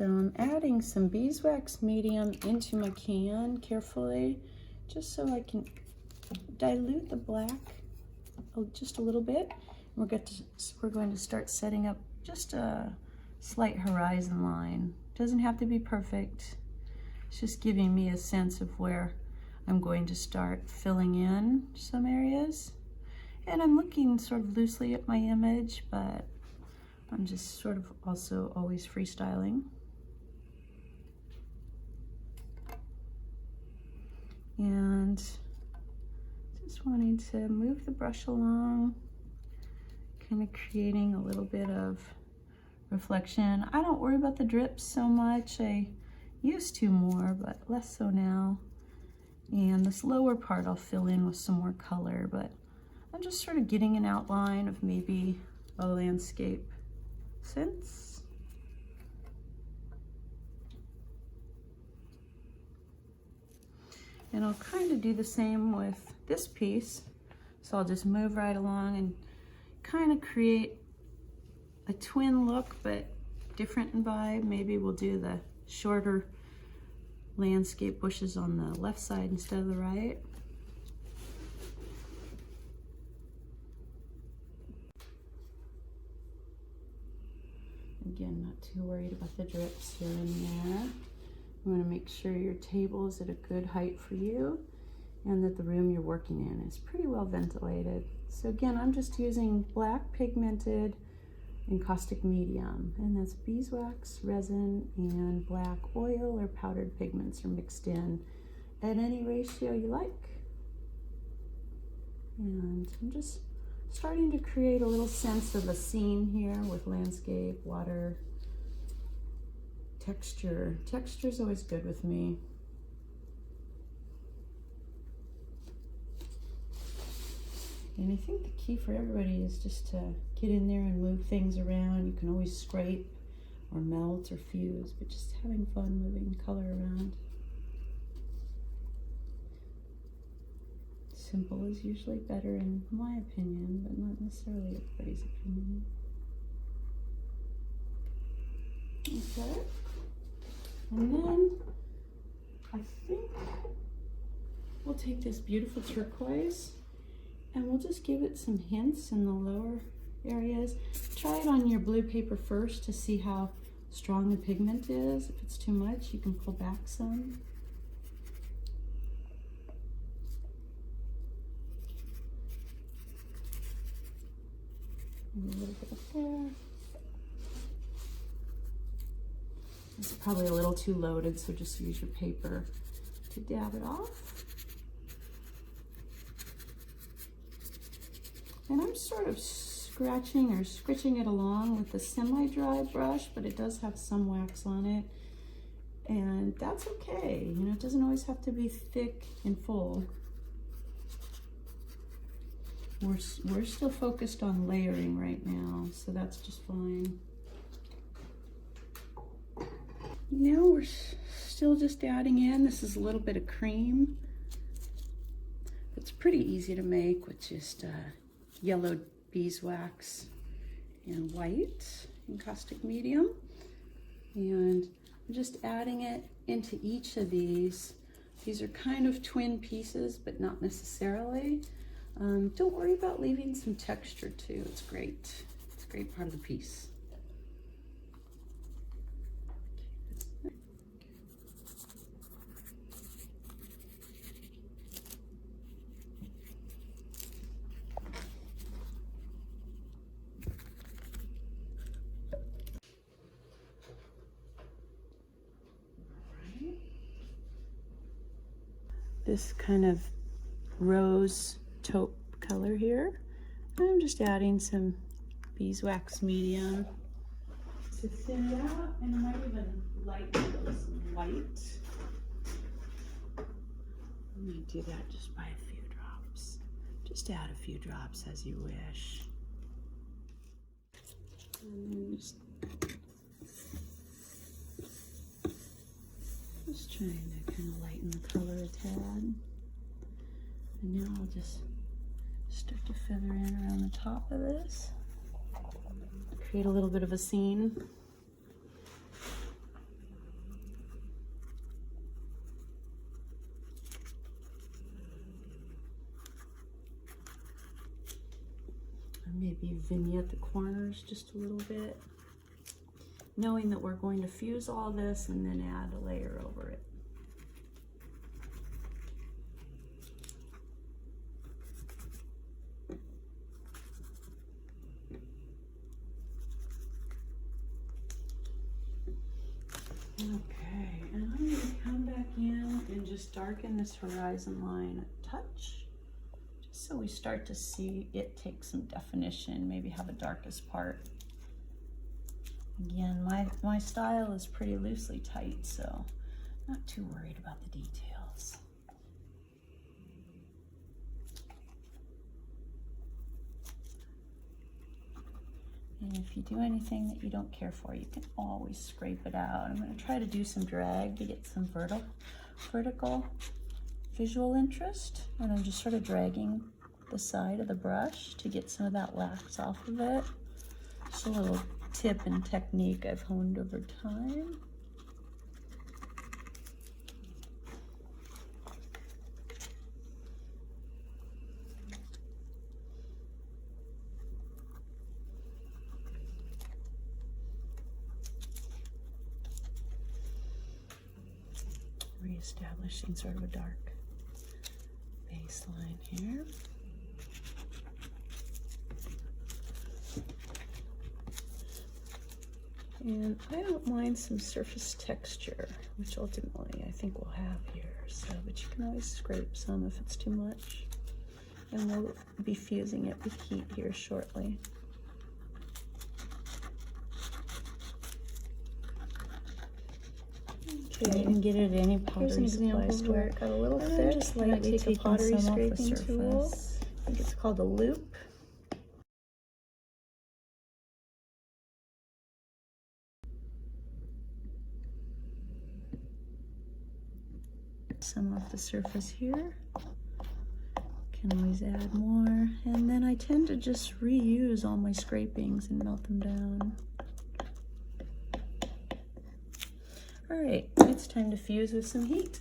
So I'm adding some beeswax medium into my can carefully, just so I can dilute the black just a little bit. We're going to start setting up just a slight horizon line. Doesn't have to be perfect. It's just giving me a sense of where I'm going to start filling in some areas. And I'm looking sort of loosely at my image, but I'm just sort of also always freestyling. And just wanting to move the brush along, kind of creating a little bit of reflection. I don't worry about the drips so much. I used to more, but less so now. And this lower part I'll fill in with some more color, but I'm just sort of getting an outline of maybe a landscape sense. And I'll kind of do the same with this piece. So I'll just move right along and kind of create a twin look, but different in vibe. Maybe we'll do the shorter landscape bushes on the left side instead of the right. Again, not too worried about the drips here and there. You want to make sure your table is at a good height for you and that the room you're working in is pretty well ventilated. So again, I'm just using black pigmented encaustic medium, and that's beeswax, resin, and black oil or powdered pigments are mixed in at any ratio you like. And I'm just starting to create a little sense of a scene here with landscape, water, texture. Texture is always good with me. And I think the key for everybody is just to get in there and move things around. You can always scrape or melt or fuse, but just having fun moving color around. Simple is usually better in my opinion, but not necessarily everybody's opinion. Okay. And then I think we'll take this beautiful turquoise and we'll just give it some hints in the lower areas. Try it on your blue paper first to see how strong the pigment is. If it's too much, you can pull back some. And a little bit up there. It's probably a little too loaded, so just use your paper to dab it off. And I'm sort of scratching or scritching it along with a semi-dry brush, but it does have some wax on it. And that's okay. You know, it doesn't always have to be thick and full. We're still focused on layering right now, so that's just fine. Now we're still just adding in, this is a little bit of cream. It's pretty easy to make with just yellow beeswax and white encaustic medium. And I'm just adding it into each of these. These are kind of twin pieces, but not necessarily. Don't worry about leaving some texture too. It's great. It's a great part of the piece. This kind of rose taupe color here. I'm just adding some beeswax medium to thin it out, and I might even lighten it with some white. I'm going to do that just by a few drops. Just add a few drops as you wish. And then just trying to kind of lighten the color a tad. And now I'll just start to feather in around the top of this. Create a little bit of a scene. maybe vignette the corners just a little bit, knowing that we're going to fuse all this and then add a layer over it. Okay, and I'm going to come back in and just darken this horizon line a touch, just so we start to see it take some definition, maybe have a darkest part. Again, my style is pretty loosely tight, so not too worried about the details. And if you do anything that you don't care for, you can always scrape it out. I'm going to try to do some drag to get some vertical visual interest. And I'm just sort of dragging the side of the brush to get some of that wax off of it. Just a little tip and technique I've honed over time. Reestablishing sort of a dark baseline here. And I don't mind some surface texture, which ultimately I think we'll have here. So, but you can always scrape some if it's too much. And we'll be fusing it with heat here shortly. Okay, you can get it at any pottery supply store. Where it got a little thick. Just lightly take a pottery scraping tool. I think it's called a loop. Some off the surface here. Can always add more. And then I tend to just reuse all my scrapings and melt them down. All right, it's time to fuse with some heat.